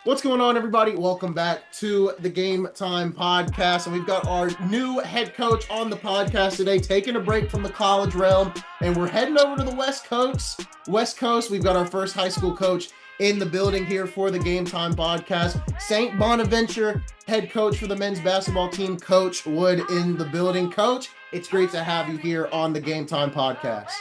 What's going on, everybody? Welcome back to the Game Time Podcast. And we've got our new head coach on the podcast today, taking a break from the college realm. And we're heading over to the West Coast. We've got our first high school coach in the building here for the Game Time Podcast. St. Bonaventure head coach for the men's basketball team, Coach Wood, in the building. Coach, it's great to have you here on the Game Time Podcast.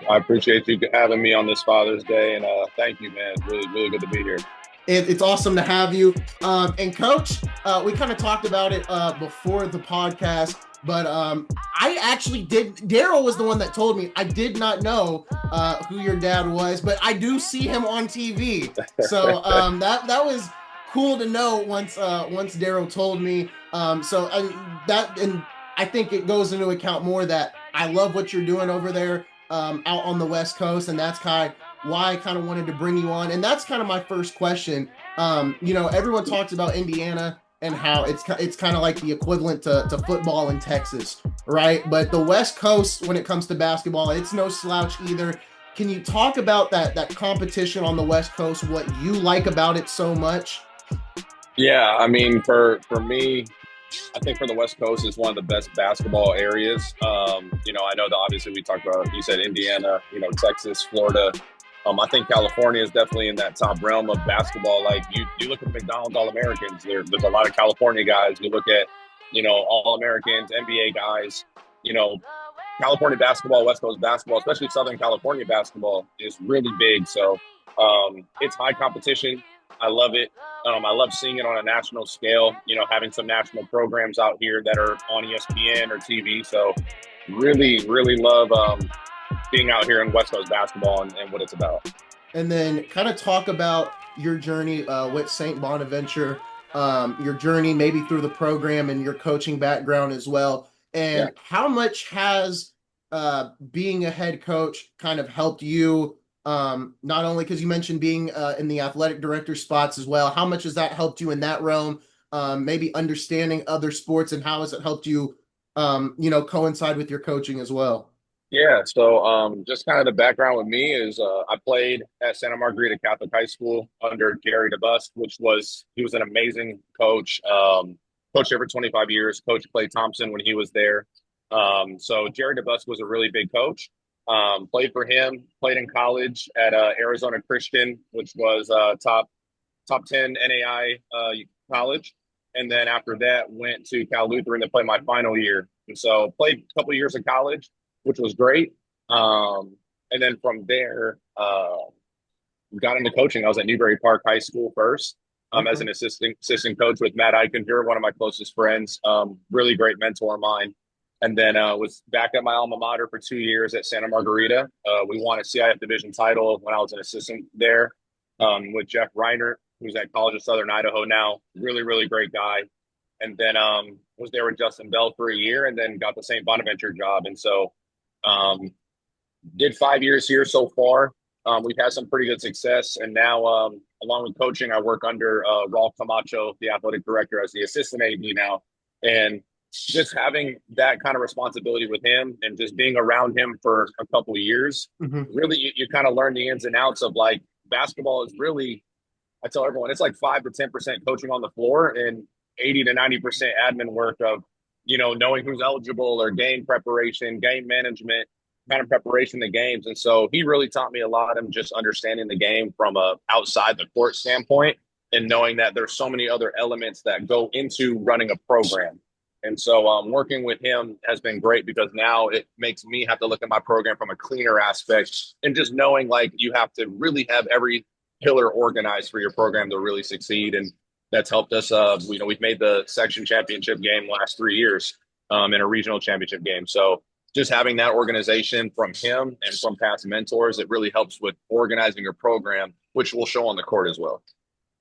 I appreciate you having me on this Father's Day, and thank you, man. It's really good to be here. It's awesome to have you. And Coach, we kind of talked about it before the podcast, but I actually did. Daryl was the one that told me. I did not know who your dad was, but I do see him on TV. So that was cool to know once Daryl told me. And I think it goes into account more that I love what you're doing over there out on the West Coast, and that's why I kind of wanted to bring you on. And that's kind of my first question. Everyone talks about Indiana and how it's kind of like the equivalent to football in Texas, right? But the West Coast, when it comes to basketball, it's no slouch either. Can you talk about that competition on the West Coast, what you like about it so much? Yeah, I mean, for me, I think for the West Coast, it's one of the best basketball areas. I know that obviously we talked about, you said Indiana, Texas, Florida. I think California is definitely in that top realm of basketball. Like you look at McDonald's All-Americans, there's a lot of California guys. You look at, All-Americans, NBA guys, California basketball, West Coast basketball, especially Southern California basketball is really big. So it's high competition. I love it. I love seeing it on a national scale, having some national programs out here that are on ESPN or TV. So really, really love being out here in West Coast basketball and what it's about. And then kind of talk about your journey with St. Bonaventure, your journey maybe through the program and your coaching background as well. And how much has being a head coach kind of helped you, not only because you mentioned being in the athletic director spots as well, how much has that helped you in that realm, maybe understanding other sports, and how has it helped you, coincide with your coaching as well? Yeah, so just kind of the background with me is I played at Santa Margarita Catholic High School under Jerry DeBus, he was an amazing coach. Coached there for 25 years, coached Clay Thompson when he was there. So Jerry DeBus was a really big coach. Played for him, played in college at Arizona Christian, which was top 10 NAI college. And then after that, went to Cal Lutheran to play my final year. And so played a couple of years of college, which was great. And then from there, got into coaching. I was at Newbury Park High School first as an assistant coach with Matt Eichinger, one of my closest friends, really great mentor of mine. And then was back at my alma mater for 2 years at Santa Margarita. We won a CIF division title when I was an assistant there with Jeff Reiner, who's at College of Southern Idaho now. Really, really great guy. And then was there with Justin Bell for a year and then got the St. Bonaventure job. And so did 5 years here so far. We've had some pretty good success. And now, along with coaching, I work under Rolf Camacho, the athletic director, as the assistant AD now. And just having that kind of responsibility with him and just being around him for a couple of years, really, you kind of learn the ins and outs of like basketball is really, I tell everyone, it's like 5 to 10% coaching on the floor and 80 to 90% admin work of, knowing who's eligible or game preparation, game management, kind of preparation to games. And so he really taught me a lot of just understanding the game from a outside the court standpoint and knowing that there's so many other elements that go into running a program. And so working with him has been great because now it makes me have to look at my program from a cleaner aspect and just knowing like you have to really have every pillar organized for your program to really succeed. And that's helped us. We've made the section championship game last 3 years in a regional championship game. So just having that organization from him and from past mentors, it really helps with organizing your program, which will show on the court as well.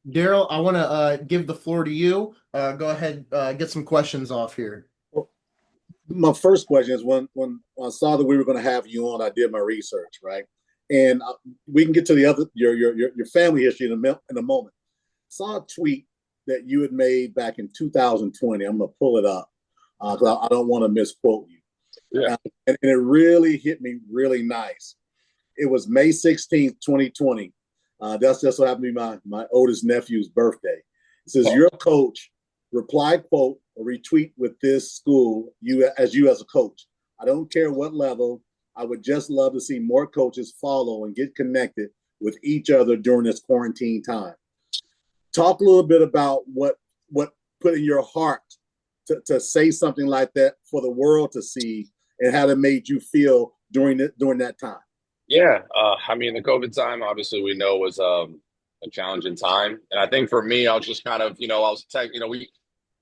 Daryl, I want to give the floor to you. Go ahead, get some questions off here. Well, my first question is when I saw that we were going to have you on, I did my research, right? And we can get to the other your family history in a moment. Saw a tweet that you had made back in 2020. I'm going to pull it up because I don't want to misquote you. Yeah. And it really hit me really nice. It was May 16th, 2020. That's just so happened to be my oldest nephew's birthday. It says, "Your coach, reply, quote, or retweet with this school, you as a coach. I don't care what level. I would just love to see more coaches follow and get connected with each other during this quarantine time." Talk a little bit about what put in your heart to say something like that for the world to see, and how it made you feel during that time. Yeah, I mean, the COVID time, obviously, we know was a challenging time, and I think for me, I was just kind of, I was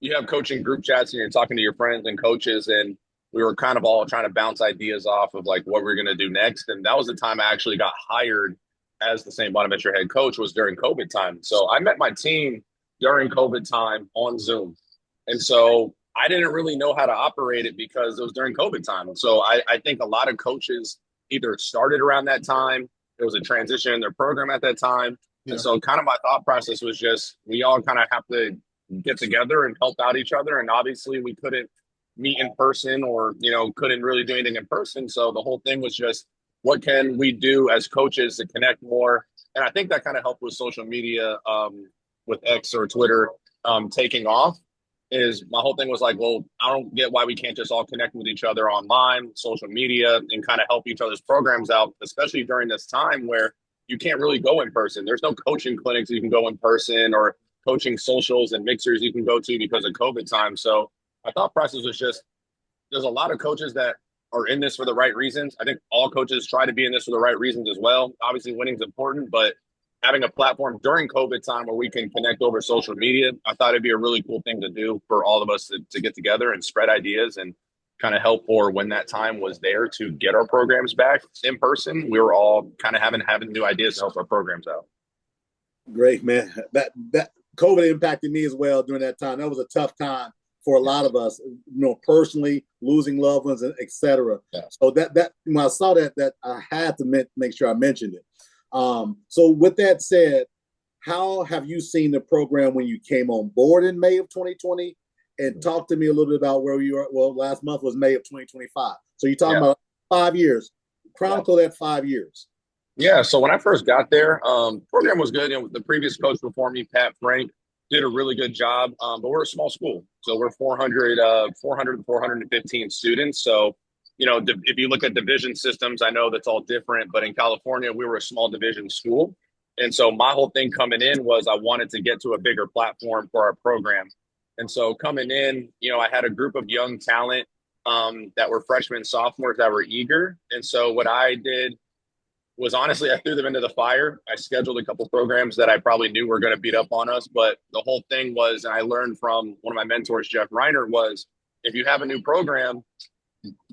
you have coaching group chats and you're talking to your friends and coaches, and we were kind of all trying to bounce ideas off of like what we're going to do next, and that was the time I actually got hired as the St. Bonaventure head coach, was during COVID time. So I met my team during COVID time on Zoom, and so I didn't really know how to operate it because it was during COVID time. So I think a lot of coaches either started around that time, there was a transition in their program at that time. Yeah. And so kind of my thought process was just, we all kind of have to get together and help out each other. And obviously we couldn't meet in person, or, couldn't really do anything in person. So the whole thing was just, what can we do as coaches to connect more? And I think that kind of helped with social media, with X or Twitter taking off. Is my whole thing was like, well, I don't get why we can't just all connect with each other online, social media, and kind of help each other's programs out, especially during this time where you can't really go in person. There's no coaching clinics you can go in person, or coaching socials and mixers you can go to because of COVID time. So my thought process was just, there's a lot of coaches that are in this for the right reasons. I think all coaches try to be in this for the right reasons as well. Obviously, winning is important, but having a platform during COVID time where we can connect over social media, I thought it'd be a really cool thing to do for all of us to get together and spread ideas and kind of help for when that time was there to get our programs back in person. We were all kind of having new ideas to help our programs out. Great, man. That COVID impacted me as well during that time. That was a tough time for a lot of us, personally, losing loved ones, et cetera. Yeah. So that when I saw that I had to make sure I mentioned it. So with that said, how have you seen the program when you came on board in May of 2020? And talk to me a little bit about where you are. Well, last month was May of 2025. So you're talking about 5 years. Chronicle that 5 years. Yeah. So when I first got there, program was good. The previous coach before me, Pat Frank, did a really good job. But we're a small school. So we're 400 to 415 students. So if you look at division systems, I know that's all different, but in California, we were a small division school. And so my whole thing coming in was I wanted to get to a bigger platform for our program. And so coming in, I had a group of young talent that were freshmen, sophomores that were eager. And so what I did was, honestly, I threw them into the fire. I scheduled a couple programs that I probably knew were going to beat up on us. But the whole thing was, and I learned from one of my mentors, Jeff Reiner, was if you have a new program,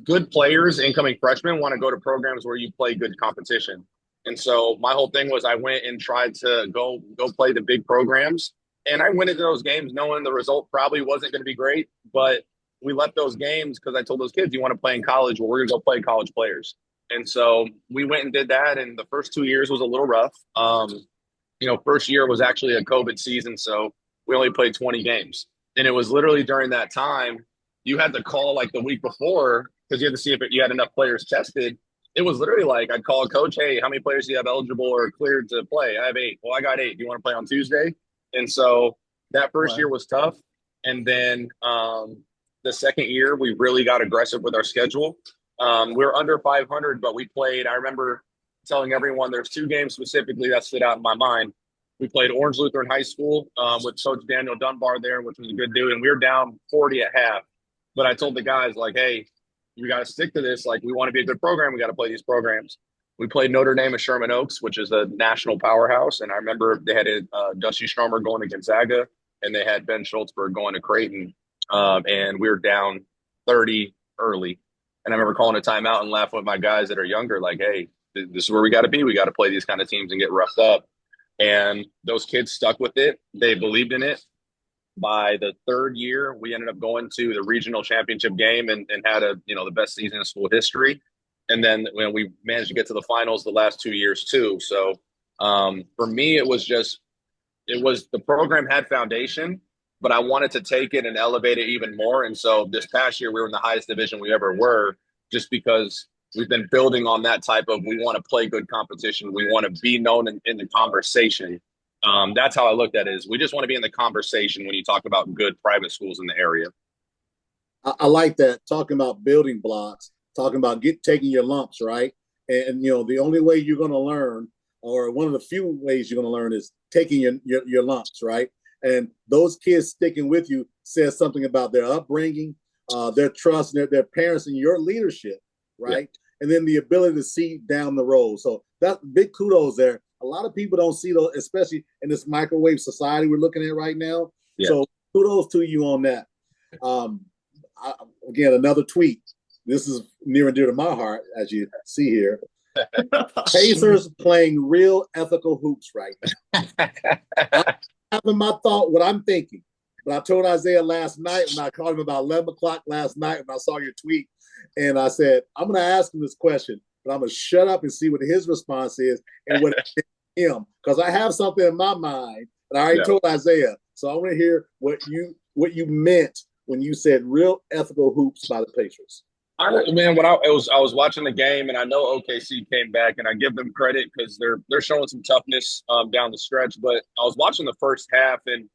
good players, incoming freshmen, want to go to programs where you play good competition. And so my whole thing was I went and tried to go play the big programs. And I went into those games knowing the result probably wasn't going to be great. But we left those games because I told those kids, you want to play in college? Well, we're going to go play college players. And so we went and did that. And the first 2 years was a little rough. First year was actually a COVID season. So we only played 20 games. And it was literally during that time, you had to call like the week before because you had to see if you had enough players tested. It was literally like I'd call a coach, hey, how many players do you have eligible or cleared to play? I have 8. Well, I got 8. Do you want to play on Tuesday? And so that first year was tough. And then the second year, we really got aggressive with our schedule. We were under 500, but we played. I remember telling everyone there's 2 games specifically that stood out in my mind. We played Orange Lutheran High School with Coach Daniel Dunbar there, which was a good dude. And we were down 40 at half. But I told the guys, like, hey, we got to stick to this. Like, we want to be a good program. We got to play these programs. We played Notre Dame at Sherman Oaks, which is a national powerhouse. And I remember they had Dusty Stromer going to Gonzaga, and they had Ben Schultzberg going to Creighton. And we were down 30 early. And I remember calling a timeout and laughing with my guys that are younger, like, hey, this is where we got to be. We got to play these kind of teams and get roughed up. And those kids stuck with it. They believed in it. By the third year, we ended up going to the regional championship game and had the best season in school history. And then we managed to get to the finals the last 2 years too. So for me, it was the program had foundation, but I wanted to take it and elevate it even more. And so this past year, we were in the highest division we ever were, just because we've been building on that type of, we want to play good competition. We want to be known in the conversation. That's how I looked at it, is we just want to be in the conversation when you talk about good private schools in the area. I like that, talking about building blocks, talking about taking your lumps, right? And the only way you're going to learn, or one of the few ways you're going to learn, is taking your lumps, right? And those kids sticking with you says something about their upbringing, their trust, their parents, and your leadership, right? Yeah. And then the ability to see down the road. So that big kudos there. A lot of people don't see those, especially in this microwave society we're looking at right now. Yeah. So kudos to you on that. Again, another tweet. This is near and dear to my heart, as you see here. Pacers playing real ethical hoops right now. I'm having my thought, what I'm thinking. But I told Isaiah last night, when I called him about 11 o'clock last night, when I saw your tweet, and I said, I'm going to ask him this question, but I'm going to shut up and see what his response is and what it's him. Because I have something in my mind, and I already told Isaiah. So I want to hear what you meant when you said real ethical hoops by the Pacers. Man, when I was watching the game, and I know OKC came back, and I give them credit because they're showing some toughness down the stretch. But I was watching the first half, and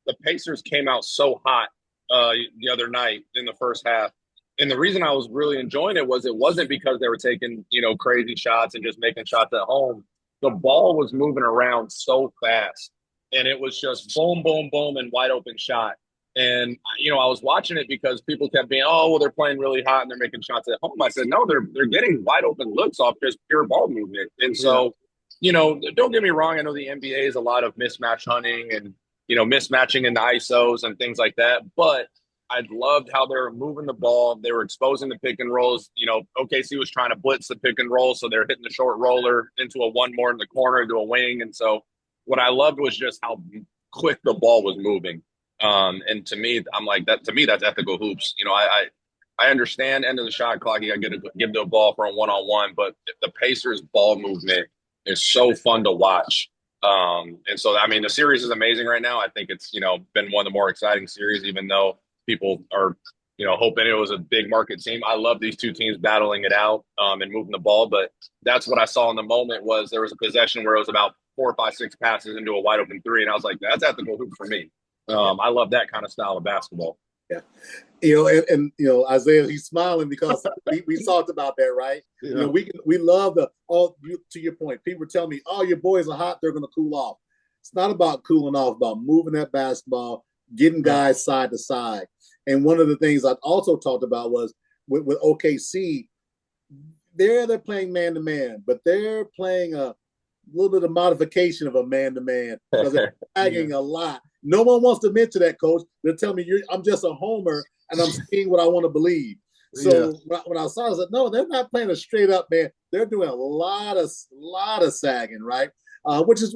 the Pacers came out so hot the other night in the first half. And the reason I was really enjoying it wasn't because they were taking crazy shots and just making shots at home. The ball was moving around so fast, and it was just boom, boom, boom, and wide open shot. And, I was watching it because people kept being, oh, well, they're playing really hot and they're making shots at home. I said, no, they're getting wide open looks off just pure ball movement. And so, don't get me wrong. I know the NBA is a lot of mismatch hunting and, mismatching in the ISOs and things like that. But I loved how they were moving the ball. They were exposing the pick and rolls. OKC was trying to blitz the pick and roll. So they're hitting the short roller into a one more in the corner, into a wing. And so what I loved was just how quick the ball was moving. And to me, I'm like, that. To me, that's ethical hoops. I understand end of the shot clock. You got to give the ball for a one-on-one, but the Pacers' ball movement is so fun to watch. And so, I mean, the series is amazing right now. I think it's, been one of the more exciting series, even though people are, hoping it was a big market team. I love these two teams battling it out and moving the ball. But that's what I saw in the moment was there was a possession where it was about 4, 5, 6 passes into a wide open three. And I was like, that's ethical hoop for me. I love that kind of style of basketball. Yeah. Isaiah, he's smiling because we talked about that, right? Yeah. We love to your point, people tell me, oh, your boys are hot, they're going to cool off. It's not about cooling off, about moving that basketball, getting guys side to side. And one of the things I also talked about was with OKC, they're playing man-to-man, but they're playing a little bit of modification of a man-to-man because they're tagging a lot. No one wants to admit to that, Coach. They're telling me I'm just a homer and I'm seeing what I want to believe. So when I saw it, I said, no, they're not playing a straight up man. They're doing a lot of sagging, right? Which is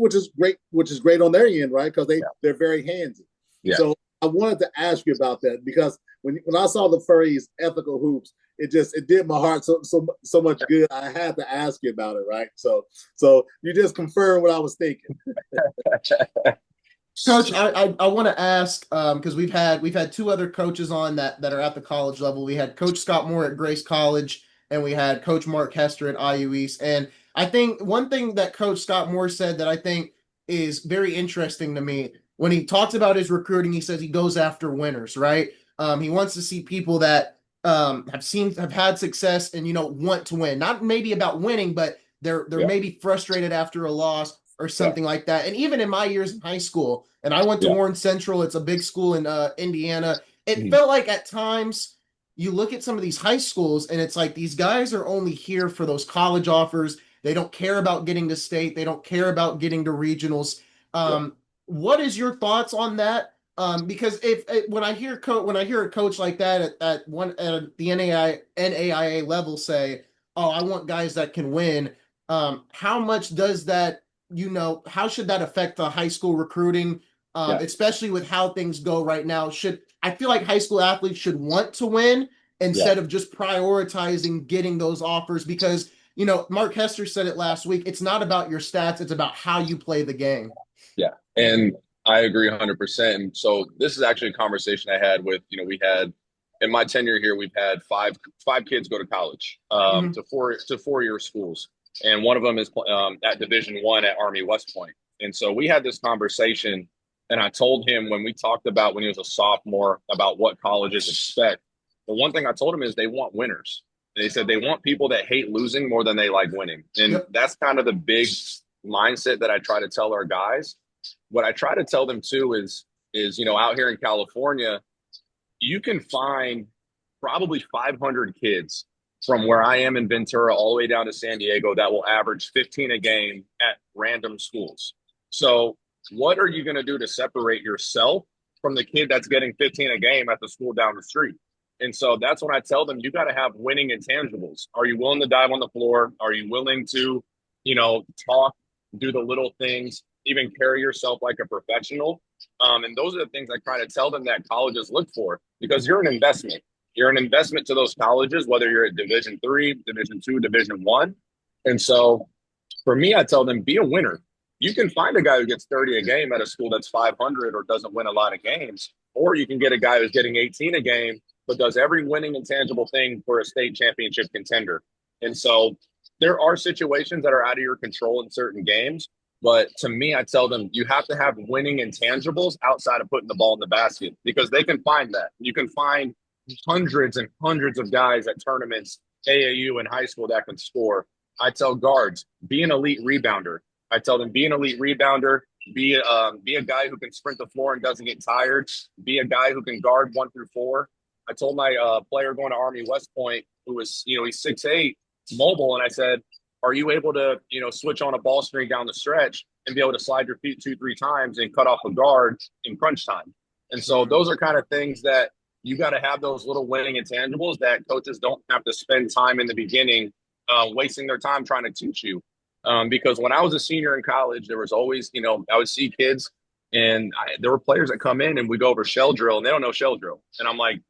great on their end, right? Because they're very handsy. Yeah. So I wanted to ask you about that because when I saw the phrase ethical hoops, it did my heart so much good. I had to ask you about it, right? So you just confirmed what I was thinking. Coach, I want to ask because we've had two other coaches on that are at the college level. We had Coach Scott Moore at Grace College, and we had Coach Mark Hester at IU East. And I think one thing that Coach Scott Moore said that I think is very interesting to me when he talks about his recruiting, he says he goes after winners, right? He wants to see people that have had success and want to win. Not maybe about winning, but they're maybe frustrated after a loss or something like that. And even in my years in high school, and I went to Warren Central, it's a big school in Indiana. It felt like at times you look at some of these high schools and it's like these guys are only here for those college offers. They don't care about getting to state. They don't care about getting to regionals. What is your thoughts on that? Because when I hear a coach like that at the NAIA level say, "Oh, I want guys that can win," how much does that? How should that affect the high school recruiting, especially with how things go right now? I feel like high school athletes should want to win instead of just prioritizing getting those offers because, Mark Hester said it last week. It's not about your stats. It's about how you play the game. Yeah. And I agree 100%. And so this is actually a conversation I had with, we had in my tenure here, we've had five kids go to college, Mhm. to 4 year schools, and one of them is at Division 1 at Army West Point. And so we had this conversation, and I told him when we talked about when he was a sophomore about what colleges expect. The one thing I told him is they want winners. They said they want people that hate losing more than they like winning, and Yep. that's kind of the big mindset that I try to tell our guys. What I try to tell them too is out here in California you can find probably 500 kids from where I am in Ventura all the way down to San Diego that will average 15 a game at random schools. So, what are you going to do to separate yourself from the kid that's getting 15 a game at the school down the street? And so that's when I tell them you got to have winning intangibles. Are you willing to dive on the floor? Are you willing to, talk, do the little things, even carry yourself like a professional? And those are the things I try to tell them that colleges look for because you're an investment. You're an investment to those colleges, whether you're at Division 3, Division 2, Division 1. And so for me, I tell them be a winner. You can find a guy who gets 30 a game at a school that's 500 or doesn't win a lot of games, or you can get a guy who's getting 18 a game but does every winning intangible thing for a state championship contender. And so there are situations that are out of your control in certain games, but to me, I tell them you have to have winning intangibles outside of putting the ball in the basket because they can find that. You can find hundreds and hundreds of guys at tournaments, AAU and high school that can score. I tell guards, be an elite rebounder. I tell them, be an elite rebounder, be a guy who can sprint the floor and doesn't get tired, be a guy who can guard 1 through 4. I told my player going to Army West Point, who was, he's 6'8", mobile, and I said, are you able to, switch on a ball screen down the stretch and be able to slide your feet 2-3 times and cut off a guard in crunch time? And so those are kind of things that you got to have those little winning intangibles that coaches don't have to spend time in the beginning wasting their time trying to teach you. Because when I was a senior in college, there was always, I would see kids and there were players that come in and we go over shell drill and they don't know shell drill. And I'm like,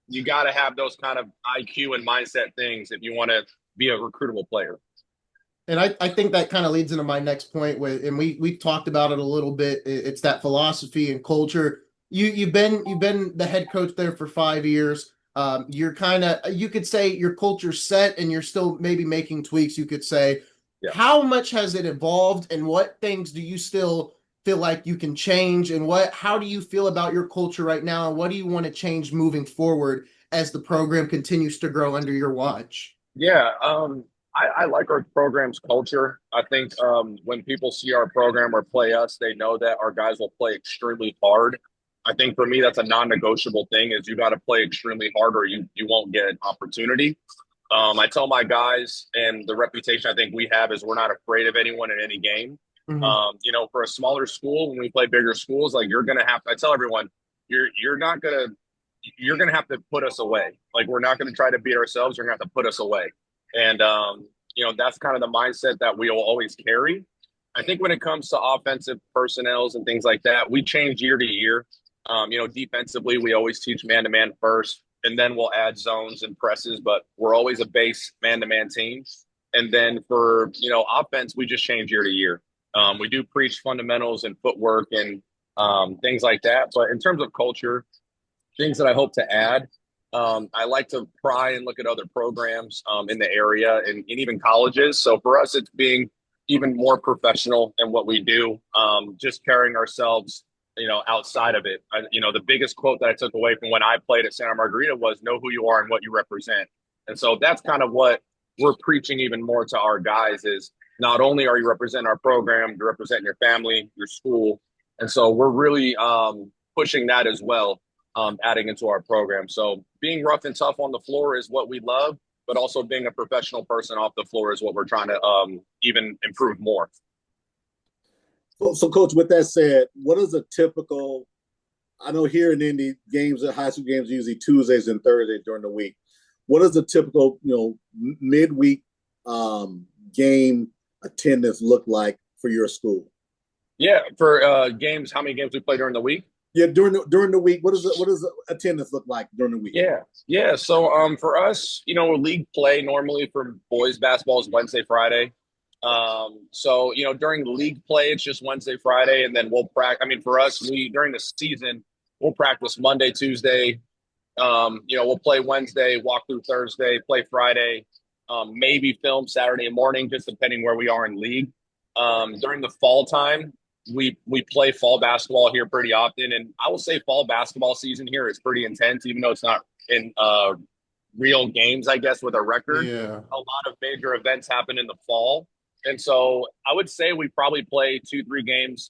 you got to have those kind of IQ and mindset things if you want to be a recruitable player. And I think that kind of leads into my next point with, and we talked about it a little bit. It's that philosophy and culture. You've been the head coach there for 5 years. You're kind of, you could say your culture's set and you're still maybe making tweaks, you could say. Yeah. How much has it evolved and what things do you still feel like you can change, and how do you feel about your culture right now, and what do you want to change moving forward as the program continues to grow under your watch? Yeah, I like our program's culture. I think when people see our program or play us, they know that our guys will play extremely hard. I think for me, that's a non-negotiable thing is you got to play extremely hard or you won't get an opportunity. I tell my guys, and the reputation I think we have is we're not afraid of anyone in any game. Mm-hmm. For a smaller school, when we play bigger schools, like you're going to have, I tell everyone, you're not going to, you're going to have to put us away. Like we're not going to try to beat ourselves. You're going to have to put us away. And, that's kind of the mindset that we will always carry. I think when it comes to offensive personnels and things like that, we change year to year. Defensively, we always teach man-to-man first, and then we'll add zones and presses, but we're always a base man-to-man team. And then for, offense, we just change year to year. We do preach fundamentals and footwork and things like that. But in terms of culture, things that I hope to add, I like to pry and look at other programs in the area and even colleges. So for us, it's being even more professional in what we do, just carrying ourselves, outside of it. The biggest quote that I took away from when I played at Santa Margarita was know who you are and what you represent. And so that's kind of what we're preaching even more to our guys is not only are you representing our program, you're representing your family, your school. And so we're really pushing that as well. Adding into our program. So being rough and tough on the floor is what we love, but also being a professional person off the floor is what we're trying to even improve more. So, Coach, with that said, what is a typical, I know here in Indy, games, high school games, are usually Tuesdays and Thursdays during the week. What is a typical, midweek game attendance look like for your school? Yeah, for games, how many games we play during the week? Yeah, during the week, what does the attendance look like during the week? Yeah. So for us, league play normally for boys basketball is Wednesday, Friday. So during the league play, it's just Wednesday, Friday, and then we'll practice. I mean, for us, during the season, we'll practice Monday, Tuesday, We'll play Wednesday, walk through Thursday, play Friday, maybe film Saturday morning, just depending where we are in league. During the fall time, we play fall basketball here pretty often, and I will say fall basketball season here is pretty intense, even though it's not in real games, I guess, with a record. Yeah. A lot of major events happen in the fall, and so I would say we probably play 2-3 games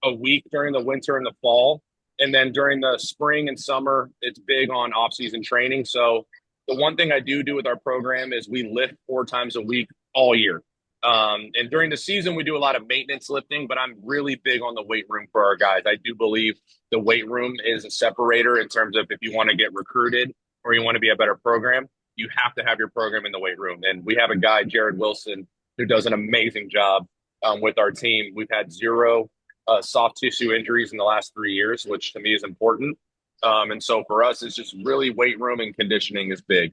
a week during the winter and the fall. And then during the spring and summer, it's big on off-season training. So the one thing I do with our program is we lift 4 times a week all year. And during the season, we do a lot of maintenance lifting, but I'm really big on the weight room for our guys. I do believe the weight room is a separator in terms of if you want to get recruited or you want to be a better program, you have to have your program in the weight room. And we have a guy, Jared Wilson, who does an amazing job with our team. We've had 0 soft tissue injuries in the last 3 years, which to me is important. And so for us, it's just really weight room and conditioning is big.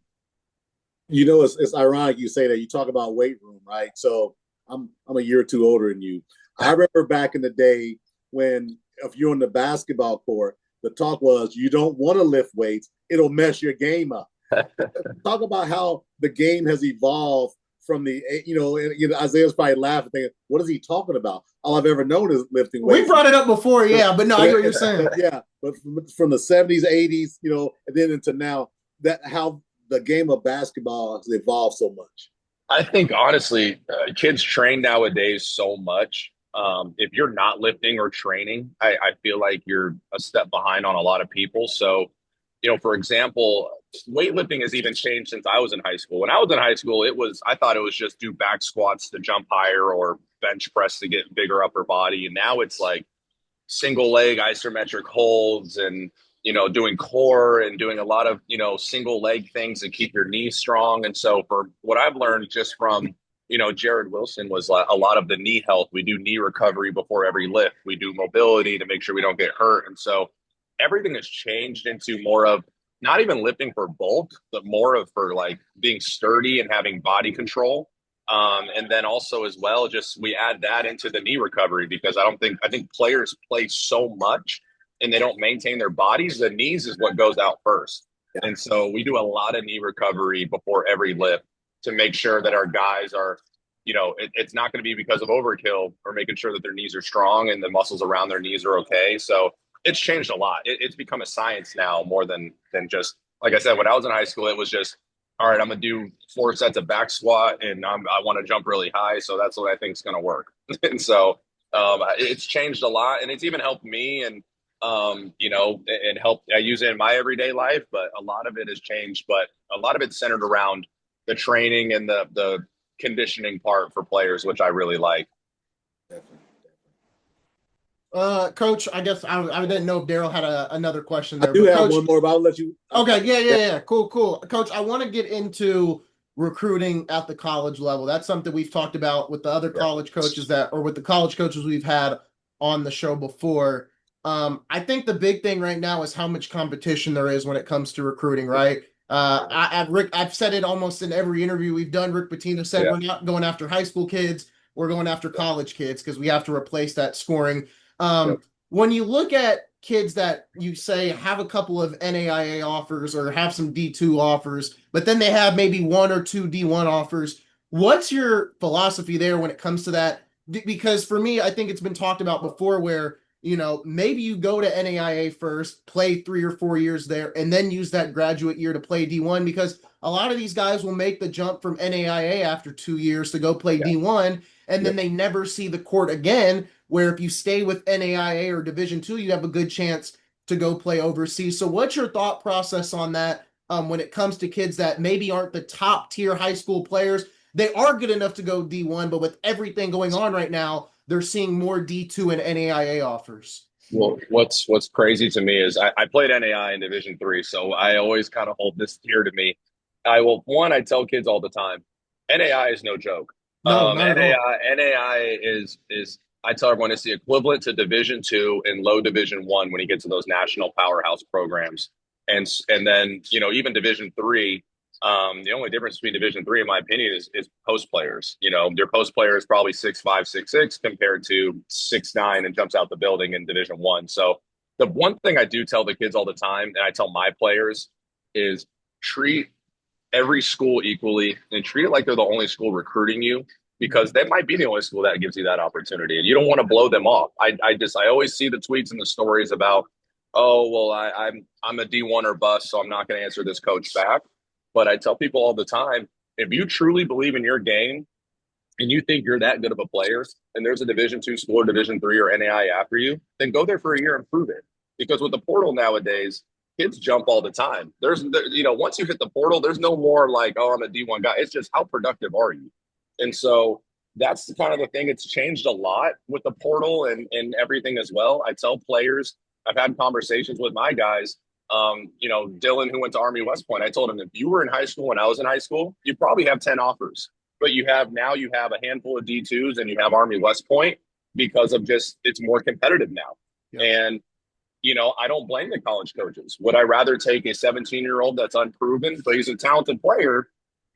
It's ironic you say that. You talk about weight room, right? So I'm a year or two older than you. I remember back in the day when if you're on the basketball court, the talk was you don't want to lift weights. It'll mess your game up. Talk about how the game has evolved from Isaiah's probably laughing, thinking, what is he talking about? All I've ever known is lifting weights. We brought it up before, yeah, but no, I get what you're saying. Yeah, but from the 70s, 80s, and then into now, that how the game of basketball has evolved so much. I think, honestly, kids train nowadays so much. If you're not lifting or training, I feel like you're a step behind on a lot of people. So, for example, weightlifting has even changed since I was in high school. When I was in high school, I thought it was just do back squats to jump higher or bench press to get bigger upper body. And now it's like single leg isometric holds and, doing core and doing a lot of, single leg things to keep your knees strong. And so for what I've learned just from, Jared Wilson was a lot of the knee health. We do knee recovery before every lift. We do mobility to make sure we don't get hurt. And so everything has changed into more of not even lifting for bulk, but more of for like being sturdy and having body control. And then also as well, just we add that into the knee recovery because I think players play so much and they don't maintain their bodies. The knees is what goes out first. Yeah. And so we do a lot of knee recovery before every lift to make sure that our guys are, it's not going to be because of overkill or making sure that their knees are strong and the muscles around their knees are okay. So it's changed a lot. It's become a science now more than just, like I said, when I was in high school, it was just, all right, I'm going to do 4 sets of back squat and I want to jump really high. So that's what I think is going to work. And so it's changed a lot and it's even helped me and, it helped. I use it in my everyday life, but a lot of it has changed, but a lot of it's centered around the training and the conditioning part for players, which I really like. Coach, I guess I didn't know if Daryl had another question there. I do have Coach, one more, but I'll let you. Okay, yeah. Cool. Coach, I want to get into recruiting at the college level. That's something we've talked about with the other college coaches with the college coaches we've had on the show before. I think the big thing right now is how much competition there is when it comes to recruiting, right? I've said it almost in every interview we've done. Rick Pitino said we're not going after high school kids, we're going after college kids because we have to replace that scoring. When you look at kids that you say have a couple of NAIA offers or have some D2 offers, but then they have maybe 1 or 2 D1 offers, what's your philosophy there when it comes to that? Because for me, I think it's been talked about before where maybe you go to NAIA first, play 3 or 4 years there, and then use that graduate year to play D1 because a lot of these guys will make the jump from NAIA after 2 years to go play D1, and then they never see the court again, where if you stay with NAIA or Division II, you have a good chance to go play overseas. So what's your thought process on that when it comes to kids that maybe aren't the top tier high school players? They are good enough to go D1, but with everything going on right now, they're seeing more D2 and NAIA offers. Well, what's crazy to me is I played NAI in Division III, so I always kind of hold this dear to me. I tell kids all the time, NAI is no joke. No, not at all. NAI is I tell everyone it's the equivalent to Division II and low Division I when you get to those national powerhouse programs, and then even Division III. The only difference between Division III, in my opinion, is post players. Their post player is probably 6'5", 6'6", compared to 6'9" and jumps out the building in Division I. So the one thing I do tell the kids all the time, and I tell my players, is treat every school equally and treat it like they're the only school recruiting you, because they might be the only school that gives you that opportunity, and you don't want to blow them off. I always see the tweets and the stories about, oh, well, I'm a D1 or bust, so I'm not going to answer this coach back. But I tell people all the time, if you truly believe in your game and you think you're that good of a player, and there's a Division II school or Division III or NAI after you, then go there for a year and prove it. Because with the portal nowadays, kids jump all the time. Once you hit the portal, there's no more like, oh, I'm a D1 guy. It's just, how productive are you? And so that's kind of the thing. It's changed a lot with the portal and everything as well. I tell players, I've had conversations with my guys, Dylan, who went to Army West Point. I told him, if you were in high school when I was in high school, you probably have 10 offers. But you have a handful of D2s and you have Army West Point, because of just, it's more competitive now. Yeah. And, I don't blame the college coaches. Would I rather take a 17-year-old that's unproven, but he's a talented player,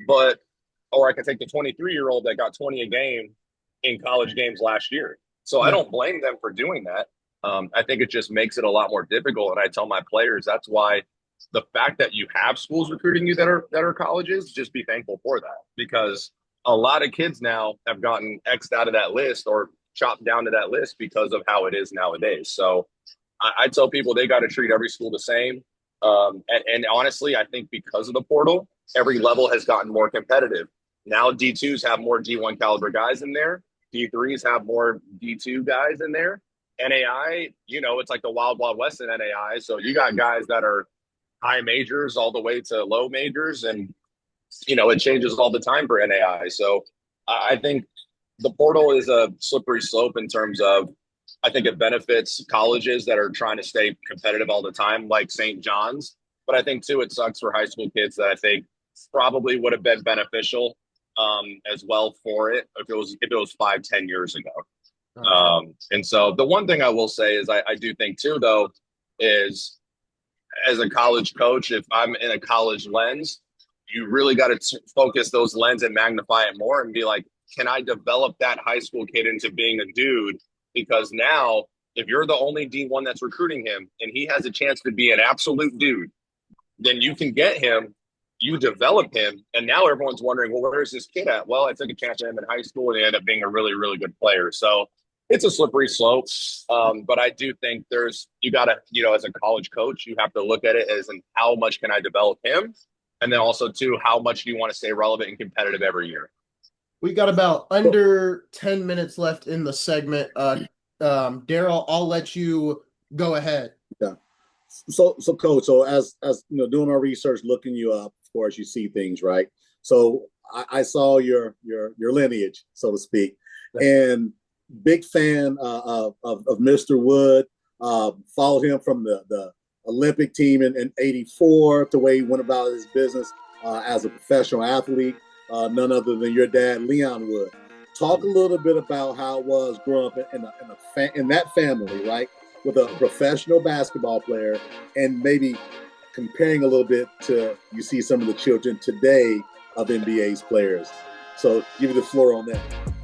or I could take the 23-year-old that got 20 a game in college games last year. So yeah. I don't blame them for doing that. I think it just makes it a lot more difficult. And I tell my players, that's why the fact that you have schools recruiting you that are colleges, just be thankful for that, because a lot of kids now have gotten X'd out of that list or chopped down to that list because of how it is nowadays. So I tell people they got to treat every school the same. And honestly, I think because of the portal, every level has gotten more competitive. Now D2s have more D1 caliber guys in there. D3s have more D2 guys in there. NAI, it's like the wild, wild west in NAI. So you got guys that are high majors all the way to low majors, and it changes all the time for NAI. So I think the portal is a slippery slope in terms of, I think it benefits colleges that are trying to stay competitive all the time, like St. John's. But I think, too, it sucks for high school kids that I think probably would have been beneficial as well for it if it was 5-10 years ago. And so the one thing I will say is I do think, too, though, is as a college coach, if I'm in a college lens, you really got to focus those lens and magnify it more and be like, can I develop that high school kid into being a dude? Because now, if you're the only D1 that's recruiting him and he has a chance to be an absolute dude, then you can get him, you develop him, and now everyone's wondering, well, where's this kid at? Well, I took a chance on him in high school and he ended up being a really, really good player. So it's a slippery slope. But I do think you got to, as a college coach, you have to look at it as in how much can I develop him? And then also, too, how much do you want to stay relevant and competitive every year? We got about under 10 minutes left in the segment. Daryl, I'll let you go ahead. Yeah. So Coach, as doing our research, looking you up, of course, you see things, right? So I saw your lineage, so to speak, and big fan of Mr. Wood. Followed him from the Olympic team in '84 to where he went about his business as a professional athlete. None other than your dad, Leon Wood. Talk a little bit about how it was growing up in that family, right, with a professional basketball player, and maybe comparing a little bit to you see some of the children today of NBA's players. So give you the floor on that.